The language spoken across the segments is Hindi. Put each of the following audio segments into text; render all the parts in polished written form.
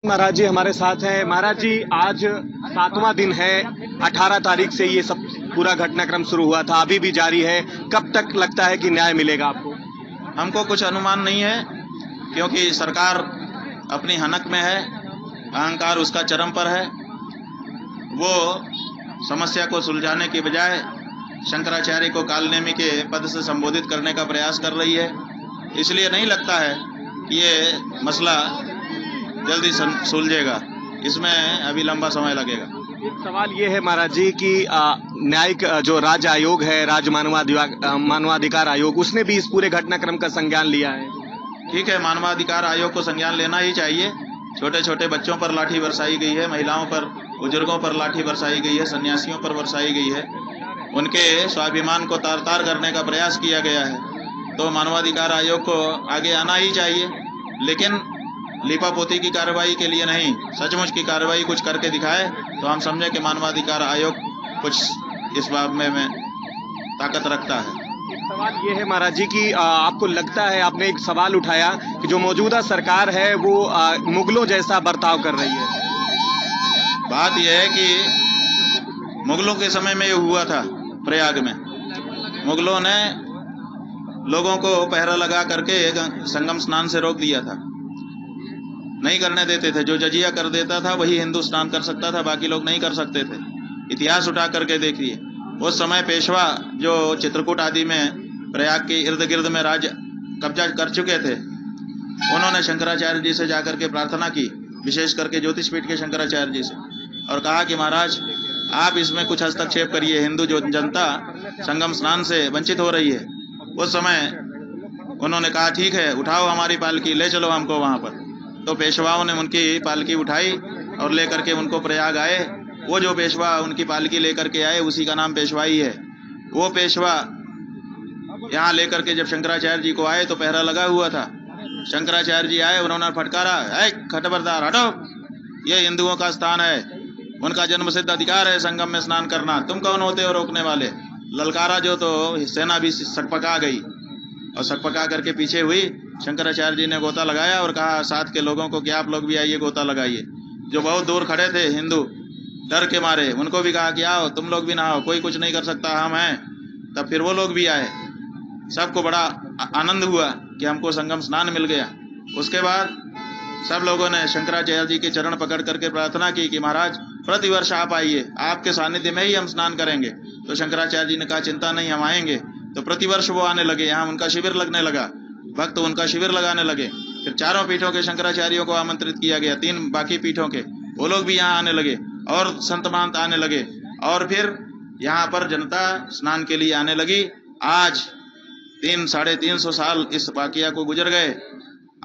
महाराज जी हमारे साथ हैं। महाराज जी, आज 7वां दिन है। 18 तारीख से ये सब पूरा घटनाक्रम शुरू हुआ था, अभी भी जारी है। कब तक लगता है कि न्याय मिलेगा आपको? हमको कुछ अनुमान नहीं है, क्योंकि सरकार अपनी हनक में है, अहंकार उसका चरम पर है। वो समस्या को सुलझाने की बजाय शंकराचार्य को कालनेमी के पद से संबोधित करने का प्रयास कर रही है। इसलिए नहीं लगता है कि ये मसला जल्दी सुलझेगा, इसमें अभी लंबा समय लगेगा। एक सवाल ये है महाराज जी कि न्यायिक जो राज्य आयोग है, राज्य मानवाधिकार आयोग, उसने भी इस पूरे घटनाक्रम का संज्ञान लिया है। ठीक है, मानवाधिकार आयोग को संज्ञान लेना ही चाहिए। छोटे छोटे बच्चों पर लाठी बरसाई गई है, महिलाओं पर, बुजुर्गों पर लाठी बरसाई गई है, सन्यासियों पर बरसाई गई है, उनके स्वाभिमान को तार तार करने का प्रयास किया गया है। तो मानवाधिकार आयोग को आगे आना ही चाहिए, लेकिन लिपापोती की कार्रवाई के लिए नहीं, सचमुच की कार्रवाई कुछ करके दिखाए तो हम समझे कि मानवाधिकार आयोग कुछ इस बात में ताकत रखता है। एक सवाल ये है महाराज जी कि आपको लगता है, आपने एक सवाल उठाया कि जो मौजूदा सरकार है वो मुगलों जैसा बर्ताव कर रही है। बात यह है कि मुगलों के समय में ये हुआ था। प्रयाग में मुगलों ने लोगों को पहरा लगा करके संगम स्नान से रोक दिया था, नहीं करने देते थे। जो जजिया कर देता था वही हिंदू स्नान कर सकता था, बाकी लोग नहीं कर सकते थे। इतिहास उठा करके देखिए, उस समय पेशवा जो चित्रकूट आदि में प्रयाग के इर्द गिर्द में राज कब्जा कर चुके थे, उन्होंने शंकराचार्य जी से जाकर के प्रार्थना की, विशेष करके ज्योतिष पीठ के शंकराचार्य जी से, और कहा कि महाराज आप इसमें कुछ हस्तक्षेप करिए, हिंदू जो जनता संगम स्नान से वंचित हो रही है। उस समय उन्होंने कहा ठीक है, उठाओ हमारी पालकी, ले चलो हमको वहां पर। तो पेशवाओं ने उनकी पालकी उठाई और लेकर के उनको प्रयाग आए। वो जो पेशवा उनकी पालकी लेकर के आए, उसी का नाम पेशवाई है। वो पेशवा यहाँ लेकर के जब शंकराचार्य जी को आए तो पहरा लगा हुआ था। शंकराचार्य जी आए, उन्होंने फटकारा, खटबरदार हटो, ये हिंदुओं का स्थान है, उनका जन्म सिद्ध अधिकार है संगम में स्नान करना, तुम कौन होते हो रोकने वाले। ललकारा जो तो सेना भी सकपका गई, और सकपका करके पीछे हुई। शंकराचार्य जी ने गोता लगाया और कहा साथ के लोगों को कि आप लोग भी आइए, गोता लगाइए। जो बहुत दूर खड़े थे हिंदू, डर के मारे, उनको भी कहा कि आओ, तुम लोग भी नहाओ, कोई कुछ नहीं कर सकता, हम हैं। तब फिर वो लोग भी आए। सबको बड़ा आनंद हुआ कि हमको संगम स्नान मिल गया। उसके बाद सब लोगों ने शंकराचार्य जी के चरण पकड़ करके प्रार्थना की कि महाराज प्रतिवर्ष आप आइए, आपके सानिध्य में ही हम स्नान करेंगे। तो शंकराचार्य जी ने कहा चिंता नहीं, हम आएंगे। तो प्रतिवर्ष वो आने लगे, यहाँ उनका शिविर लगने लगा, भक्त उनका शिविर लगाने लगे। फिर चारों पीठों के शंकराचार्यों को आमंत्रित किया गया, 3 बाकी पीठों के, वो लोग भी यहाँ आने लगे, और संत महंत आने लगे, और फिर यहाँ पर जनता स्नान के लिए आने लगी। आज 300-350 साल इस वाकया को गुजर गए।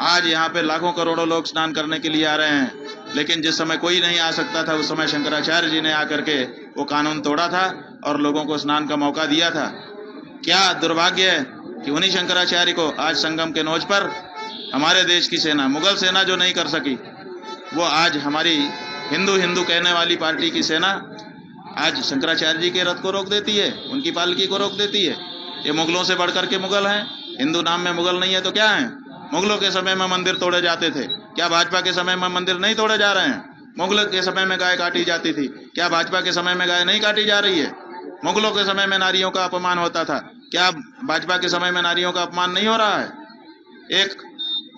आज यहाँ पे लाखों करोड़ों लोग स्नान करने के लिए आ रहे हैं। लेकिन जिस समय कोई नहीं आ सकता था, उस समय शंकराचार्य जी ने आकर के वो कानून तोड़ा था और लोगों को स्नान का मौका दिया था। क्या दुर्भाग्य है कि उन्हीं शंकराचार्य को आज संगम के नोच पर हमारे देश की सेना, मुगल सेना जो नहीं कर सकी, वो आज हमारी हिंदू हिंदू कहने वाली पार्टी की सेना आज शंकराचार्य जी के रथ को रोक देती है, उनकी पालकी को रोक देती है। ये मुगलों से बढ़कर के मुगल हैं। हिंदू नाम में मुगल नहीं है तो क्या है। मुगलों के समय में मंदिर तोड़े जाते थे, क्या भाजपा के समय में मंदिर नहीं तोड़े जा रहे हैं। मुगलों के समय में गाय काटी जाती थी, क्या भाजपा के समय में गाय नहीं काटी जा रही है। मुगलों के समय में नारियों का अपमान होता था, क्या भाजपा के समय में नारियों का अपमान नहीं हो रहा है। एक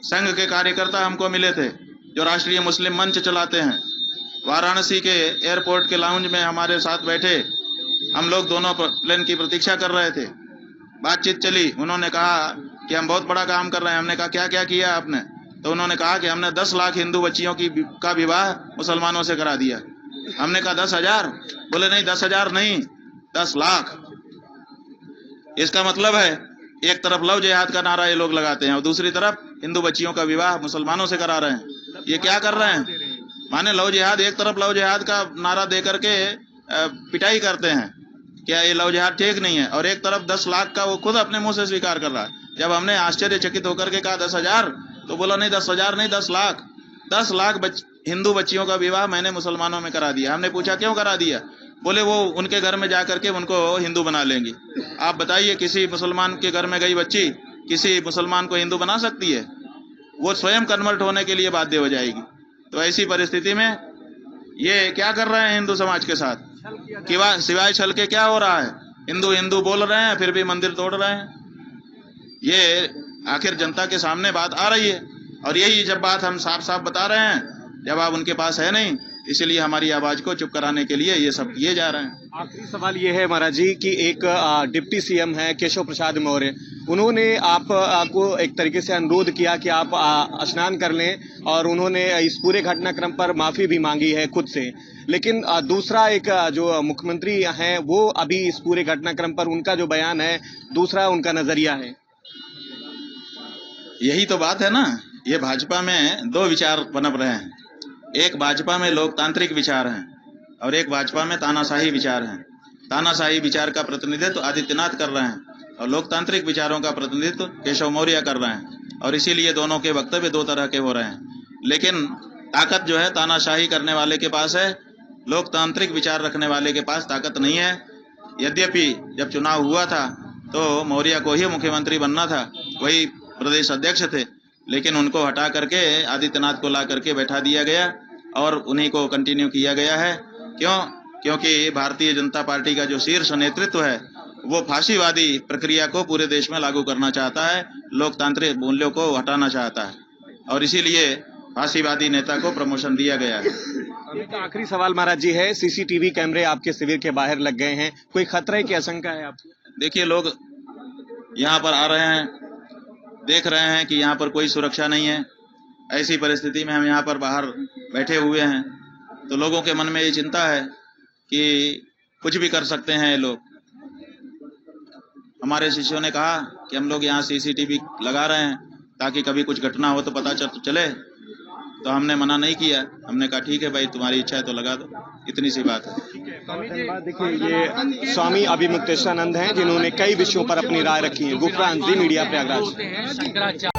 संघ के कार्यकर्ता हमको मिले थे जो राष्ट्रीय मुस्लिम मंच चलाते हैं, वाराणसी के एयरपोर्ट के लाउंज में हमारे साथ बैठे, हम लोग दोनों प्लेन की प्रतीक्षा कर रहे थे। बातचीत चली, उन्होंने कहा कि हम बहुत बड़ा काम कर रहे हैं। हमने कहा क्या क्या किया आपने। तो उन्होंने कहा कि हमने 10 लाख हिंदू बच्चियों का विवाह मुसलमानों से करा दिया। हमने कहा 10,000? बोले नहीं, 10,000 नहीं, 10 लाख। इसका मतलब है एक तरफ लव जिहाद का नारा ये लोग लगाते हैं और दूसरी तरफ हिंदू बच्चियों का विवाह मुसलमानों से करा रहे हैं। ये क्या कर रहे हैं। माने लव जिहाद, एक तरफ लव जिहाद का नारा दे करके पिटाई करते हैं, क्या ये लव जिहाद ठीक नहीं है, और एक तरफ 10 लाख का वो खुद अपने मुंह से स्वीकार कर रहा है। जब हमने आश्चर्यचकित होकर के कहा 10,000, तो बोला नहीं 10,000 नहीं, 10 लाख। 10 लाख हिंदू बच्चियों का विवाह मैंने मुसलमानों में करा दिया। हमने पूछा क्यों करा दिया। बोले वो उनके घर में जाकर के उनको हिंदू बना लेंगी। आप बताइए, किसी मुसलमान के घर में गई बच्ची किसी मुसलमान को हिंदू बना सकती है। वो स्वयं कन्वर्ट होने के लिए बाध्य हो जाएगी। तो ऐसी परिस्थिति में ये क्या कर रहे हैं हिंदू समाज के साथ? सिवाय छल के क्या हो रहा है? हिंदू हिंदू बोल रहे हैं, फिर भी मंदिर तोड़ रहे हैं। ये आखिर जनता के सामने बात आ रही है, और यही जब बात हम साफ साफ बता रहे हैं, जवाब उनके पास है नहीं, इसीलिए हमारी आवाज को चुप कराने के लिए ये सब किए जा रहे हैं। आखिरी सवाल ये है महाराज जी कि एक डिप्टी सीएम है केशव प्रसाद मौर्य, उन्होंने आपको एक तरीके से अनुरोध किया कि आप स्नान कर लें, और उन्होंने इस पूरे घटनाक्रम पर माफी भी मांगी है खुद से। लेकिन दूसरा एक जो मुख्यमंत्री हैं वो अभी इस पूरे घटनाक्रम पर उनका जो बयान है, दूसरा उनका नजरिया है। यही तो बात है ना, ये भाजपा में दो विचार पनप रहे हैं। एक भाजपा में लोकतांत्रिक विचार हैं और एक भाजपा में तानाशाही विचार हैं। तानाशाही विचार का प्रतिनिधित्व आदित्यनाथ कर रहे हैं और लोकतांत्रिक विचारों का प्रतिनिधित्व केशव मौर्य कर रहे हैं, और इसीलिए दोनों के वक्तव्य दो तरह के हो रहे हैं। लेकिन ताकत जो है तानाशाही करने वाले के पास है, लोकतांत्रिक विचार रखने वाले के पास ताकत नहीं है। यद्यपि जब चुनाव हुआ था तो मौर्य को ही मुख्यमंत्री बनना था, वही प्रदेश अध्यक्ष थे, लेकिन उनको हटा करके आदित्यनाथ को ला करके बैठा दिया गया और उन्हीं को कंटिन्यू किया गया है। क्यों? क्योंकि भारतीय जनता पार्टी का जो शीर्ष नेतृत्व है वो फांसीवादी प्रक्रिया को पूरे देश में लागू करना चाहता है, लोकतांत्रिक मूल्यों को हटाना चाहता है, और इसीलिए फांसीवादी नेता को प्रमोशन दिया गया है। आखिरी सवाल महाराज जी है, सीसीटीवी कैमरे आपके शिविर के बाहर लग गए हैं, कोई खतरे की आशंका है आपको? देखिए, लोग यहाँ पर आ रहे हैं, देख रहे हैं कि यहाँ पर कोई सुरक्षा नहीं है। ऐसी परिस्थिति में हम यहाँ पर बाहर बैठे हुए हैं, तो लोगों के मन में ये चिंता है कि कुछ भी कर सकते हैं ये लोग। हमारे शिष्यों ने कहा कि हम लोग यहाँ सीसीटीवी लगा रहे हैं ताकि कभी कुछ घटना हो तो पता चले, तो हमने मना नहीं किया। हमने कहा ठीक है भाई, तुम्हारी इच्छा है तो लगा दो, इतनी सी बात है। देखिए, ये स्वामी अभिमुक्तेश्वरानंद हैं जिन्होंने कई विषयों पर अपनी राय रखी है। गुफरान, जी मीडिया, प्रयागराज।